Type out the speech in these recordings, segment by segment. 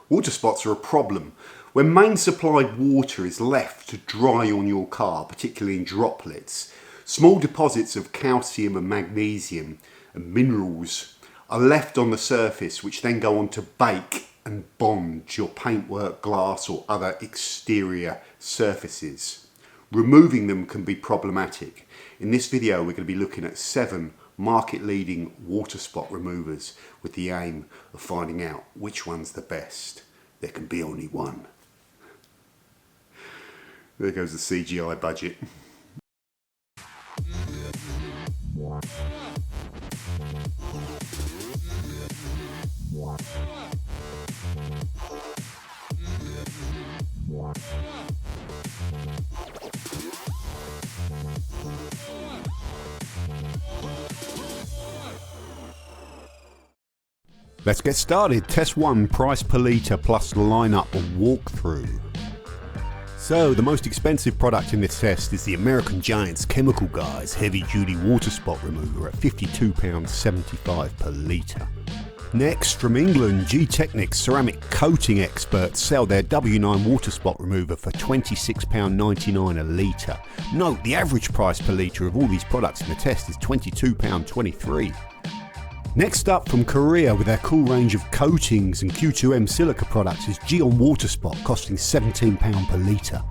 Water spots are a problem. When main supplied water is left to dry on your car, particularly in droplets, small deposits of calcium and magnesium and minerals are left on the surface, which then go on to bake and bond your paintwork, glass or other exterior surfaces. Removing them can be problematic. In this video we're going to be looking at 7 market-leading water spot removers with the aim of finding out which one's the best. There can be only one. There goes the CGI budget. Let's get started. Test 1, price per litre plus lineup or walkthrough. So the most expensive product in this test is the American Giant's Chemical Guys Heavy Duty Water Spot Remover at £52.75 per litre. Next, from England, Gtechniq ceramic coating experts sell their W9 water spot remover for £26.99 a litre. Note, the average price per litre of all these products in the test is £22.23. Next up, from Korea, with their cool range of coatings and Q2M silica products, is Gyeon Water Spot, costing £17 per litre.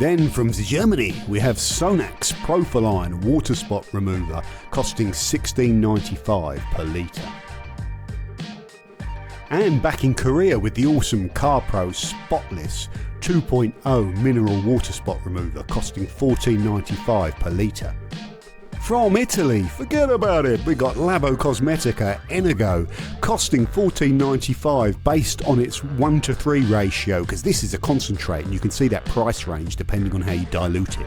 Then from Germany, we have Sonax Profiline Water Spot Remover, costing £16.95 per litre. And back in Korea, with the awesome Carpro Spotless 2.0 Mineral Water Spot Remover, costing £14.95 per litre. From Italy, forget about it, we got Labocosmetica Energo, costing £14.95 based on its 1:3 ratio, because this is a concentrate and you can see that price range depending on how you dilute it.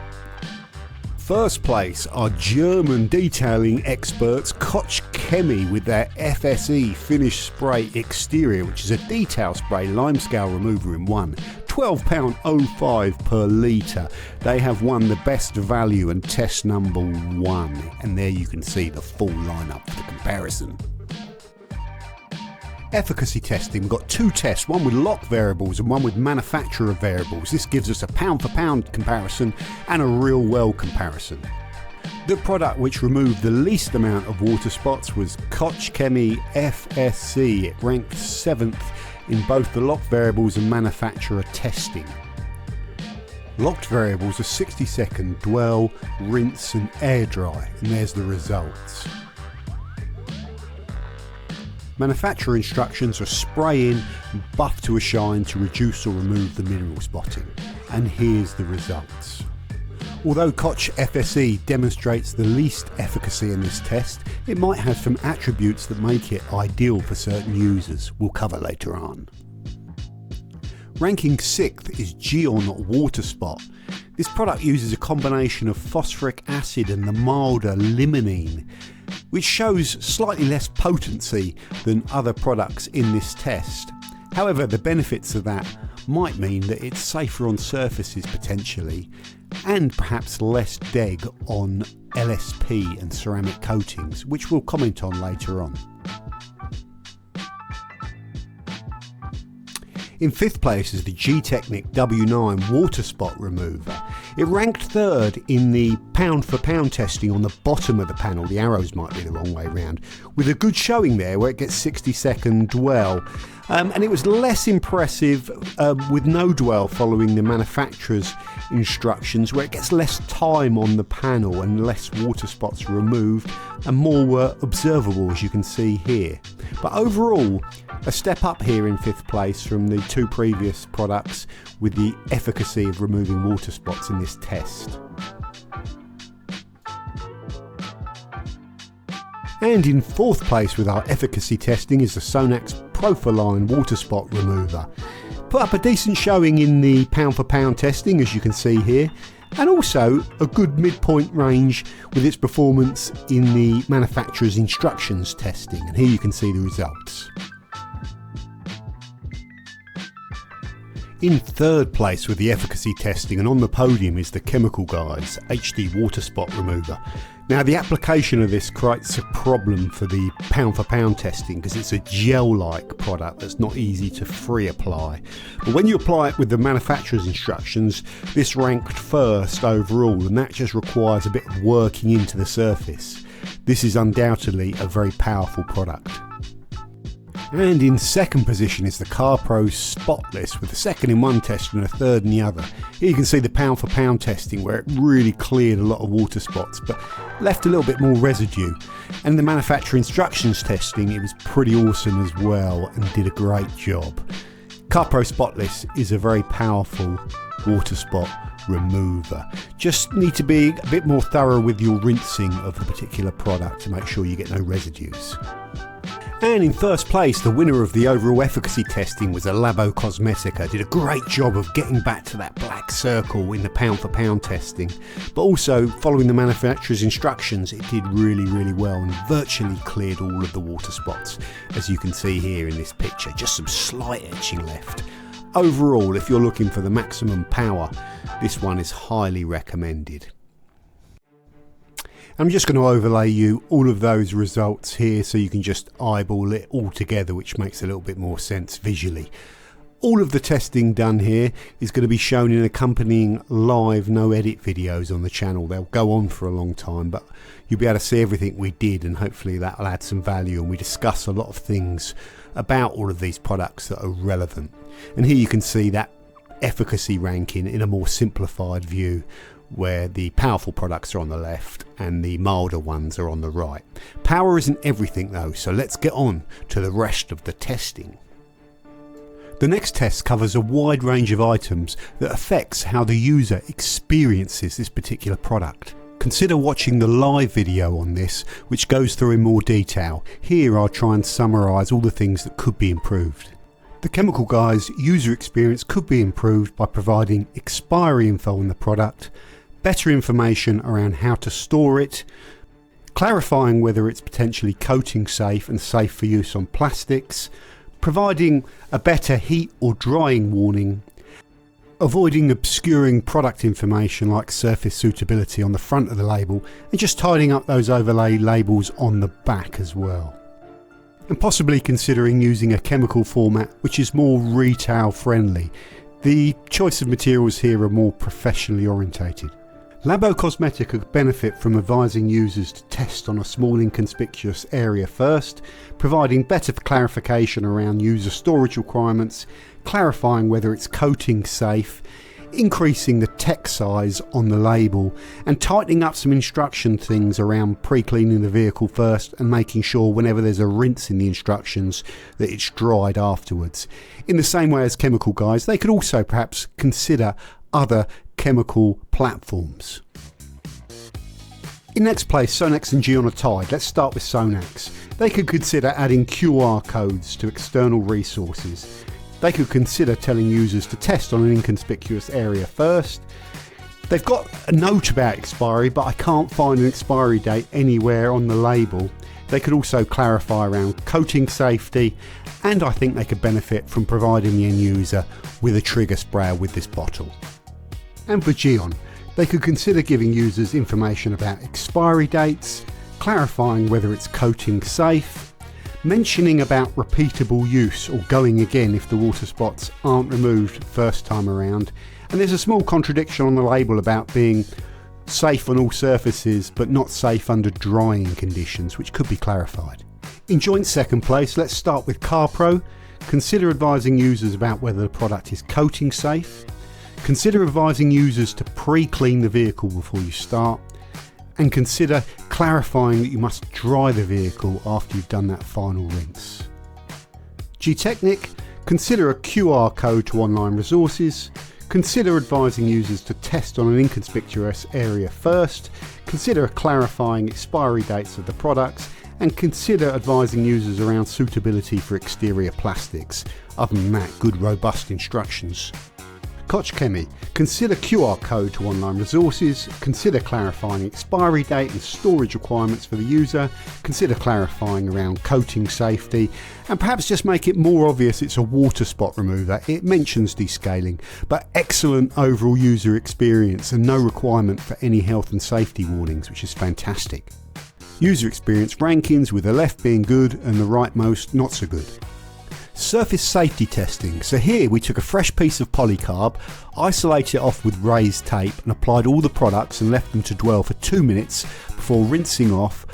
First place are German detailing experts Koch Chemie with their FSE Finish Spray Exterior, which is a detail spray limescale remover in one. £12.05 per litre. They have won the best value and test number 1, and there you can see the full lineup for the comparison. Efficacy testing, we've got 2 tests, one with lock variables and one with manufacturer variables. This gives us a pound for pound comparison and a real well comparison. The product which removed the least amount of water spots was Koch Chemie FSC. It ranked 7th in both the locked variables and manufacturer testing. Locked variables are 60-second dwell, rinse and air dry, and there's the results. Manufacturer instructions are spray in and buff to a shine to reduce or remove the mineral spotting, and here's the results. Although Koch FSE demonstrates the least efficacy in this test, it might have some attributes that make it ideal for certain users, we'll cover later on. Ranking 6th is Gyeon Water Spot. This product uses a combination of phosphoric acid and the milder limonene, which shows slightly less potency than other products in this test. However, the benefits of that might mean that it's safer on surfaces potentially, and perhaps less deg on LSP and ceramic coatings, which we'll comment on later on. In 5th place is the Gtechniq W9 Water Spot Remover. It ranked 3rd in the pound for pound testing on the bottom of the panel, the arrows might be the wrong way round, with a good showing there where it gets 60-second dwell. And it was less impressive with no dwell following the manufacturer's instructions, where it gets less time on the panel and less water spots removed and more were observable, as you can see here. But overall, a step up here in 5th place from the 2 previous products with the efficacy of removing water spots in this test. And in 4th place with our efficacy testing is the Sonax Profiline Water Spot Remover. Put up a decent showing in the pound for pound testing, as you can see here, and also a good midpoint range with its performance in the manufacturer's instructions testing, and here you can see the results. In third place with the efficacy testing and on the podium is the Chemical Guys HD Water Spot Remover. Now the application of this creates a problem for the pound for pound testing because it's a gel-like product that's not easy to free apply. But when you apply it with the manufacturer's instructions, this ranked first overall, and that just requires a bit of working into the surface. This is undoubtedly a very powerful product. And in second position is the Carpro Spotless, with a second in one test and a third in the other. Here you can see the pound for pound testing where it really cleared a lot of water spots but left a little bit more residue. And the manufacturer instructions testing, it was pretty awesome as well and did a great job. Carpro Spotless is a very powerful water spot remover. Just need to be a bit more thorough with your rinsing of the particular product to make sure you get no residues. And in first place, the winner of the overall efficacy testing was a Labocosmetica. Did a great job of getting back to that black circle in the pound for pound testing, but also following the manufacturer's instructions, it did really well and virtually cleared all of the water spots, as you can see here in this picture. Just some slight etching left. Overall, if you're looking for the maximum power, this one is highly recommended. I'm just going to overlay you all of those results here so you can just eyeball it all together, which makes a little bit more sense visually. All of the testing done here is going to be shown in accompanying live no edit videos on the channel. They'll go on for a long time, but you'll be able to see everything we did, and hopefully that'll add some value, and we discuss a lot of things about all of these products that are relevant. And here you can see that efficacy ranking in a more simplified view, where the powerful products are on the left and the milder ones are on the right. Power isn't everything though, so let's get on to the rest of the testing. The next test covers a wide range of items that affects how the user experiences this particular product. Consider watching the live video on this, which goes through in more detail. Here I'll try and summarise all the things that could be improved. The Chemical Guys user experience could be improved by providing expiry info on the product, better information around how to store it, clarifying whether it's potentially coating safe and safe for use on plastics, providing a better heat or drying warning, avoiding obscuring product information like surface suitability on the front of the label, and just tidying up those overlay labels on the back as well. And possibly considering using a chemical format which is more retail friendly. The choice of materials here are more professionally orientated. Labocosmetica could benefit from advising users to test on a small inconspicuous area first, providing better clarification around user storage requirements, clarifying whether it's coating safe, increasing the text size on the label, and tightening up some instruction things around pre-cleaning the vehicle first and making sure whenever there's a rinse in the instructions that it's dried afterwards. In the same way as Chemical Guys, they could also perhaps consider other chemical platforms. In next place, Sonax and Gyeon are tied. Let's start with Sonax. They could consider adding QR codes to external resources. They could consider telling users to test on an inconspicuous area first. They've got a note about expiry, but I can't find an expiry date anywhere on the label. They could also clarify around coating safety, and I think they could benefit from providing the end user with a trigger sprayer with this bottle. And for Gyeon, they could consider giving users information about expiry dates, clarifying whether it's coating safe, mentioning about repeatable use or going again if the water spots aren't removed first time around, and there's a small contradiction on the label about being safe on all surfaces but not safe under drying conditions, which could be clarified. In joint second place, let's start with Carpro. Consider advising users about whether the product is coating safe. Consider advising users to pre-clean the vehicle before you start, and consider clarifying that you must dry the vehicle after you've done that final rinse. Gtechniq, consider a QR code to online resources. Consider advising users to test on an inconspicuous area first. Consider clarifying expiry dates of the products, and consider advising users around suitability for exterior plastics. Other than that, good robust instructions. Koch Chemie. Consider QR code to online resources, consider clarifying expiry date and storage requirements for the user, consider clarifying around coating safety, and perhaps just make it more obvious it's a water spot remover. It mentions descaling, but excellent overall user experience and no requirement for any health and safety warnings, which is fantastic. User experience rankings, with the left being good and the rightmost not so good. Surface safety testing. So here we took a fresh piece of polycarb, isolated it off with raised tape and applied all the products and left them to dwell for 2 minutes before rinsing off,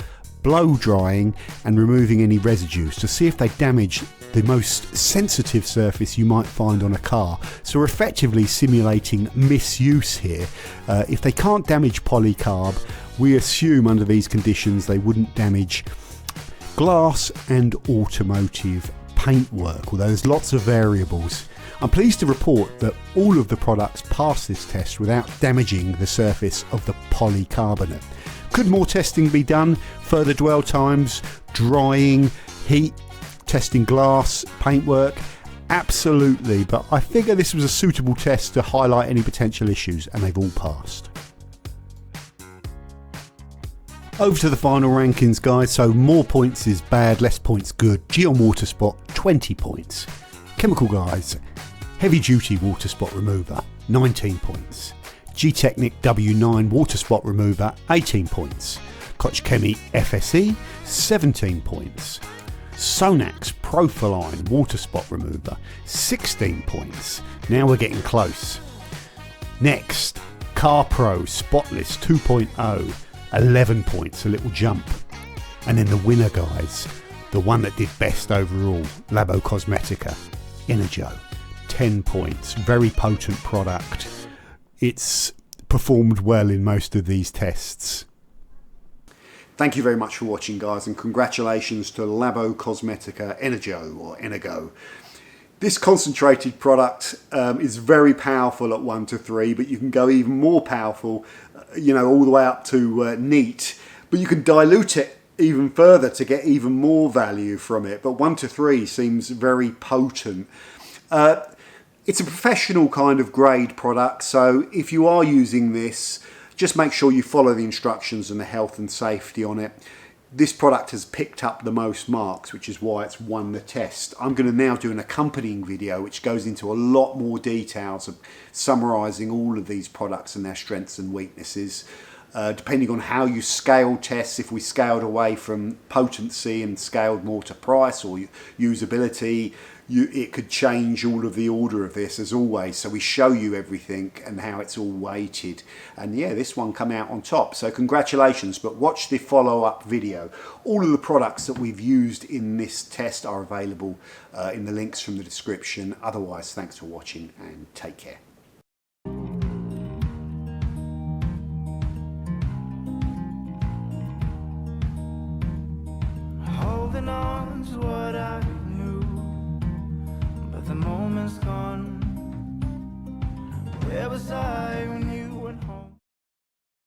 blow drying and removing any residues to see if they damage the most sensitive surface you might find on a car. So we're effectively simulating misuse here. If they can't damage polycarb, we assume under these conditions they wouldn't damage glass and automotive paintwork, although there's lots of variables. I'm pleased to report that all of the products passed this test without damaging the surface of the polycarbonate. Could more testing be done? Further dwell times, drying, heat, testing glass, paintwork? Absolutely, but I figure this was a suitable test to highlight any potential issues, and they've all passed. Over to the final rankings, guys. So more points is bad, less points good. Gyeon water spot, 20 points. Chemical guys, heavy duty water spot remover, 19 points. Gtechniq W9 water spot remover, 18 points. Koch Chemie FSE, 17 points. Sonax Profiline water spot remover, 16 points. Now we're getting close. Next, Carpro Spotless 2.0, 11 points, a little jump. And then the winner, guys, the one that did best overall, Labocosmetica Energo, 10 points. Very potent product. It's performed well in most of these tests. Thank you very much for watching, guys, and congratulations to Labocosmetica Energo. This concentrated product is very powerful at 1 to 3, but you can go even more powerful, all the way up to neat. But you can dilute it even further to get even more value from it. But 1 to 3 seems very potent. It's a professional kind of grade product, so if you are using this, just make sure you follow the instructions and the health and safety on it. This product has picked up the most marks, which is why it's won the test. I'm going to now do an accompanying video which goes into a lot more details of summarising all of these products and their strengths and weaknesses. Depending on how you scale tests, if we scaled away from potency and scaled more to price or usability, it could change all of the order of this as always. So we show you everything and how it's all weighted. And yeah, this one come out on top. So congratulations, but watch the follow-up video. All of the products that we've used in this test are available in the links from the description. Otherwise, thanks for watching and take care. Holding on to what I knew, but the moment's gone. Where was I?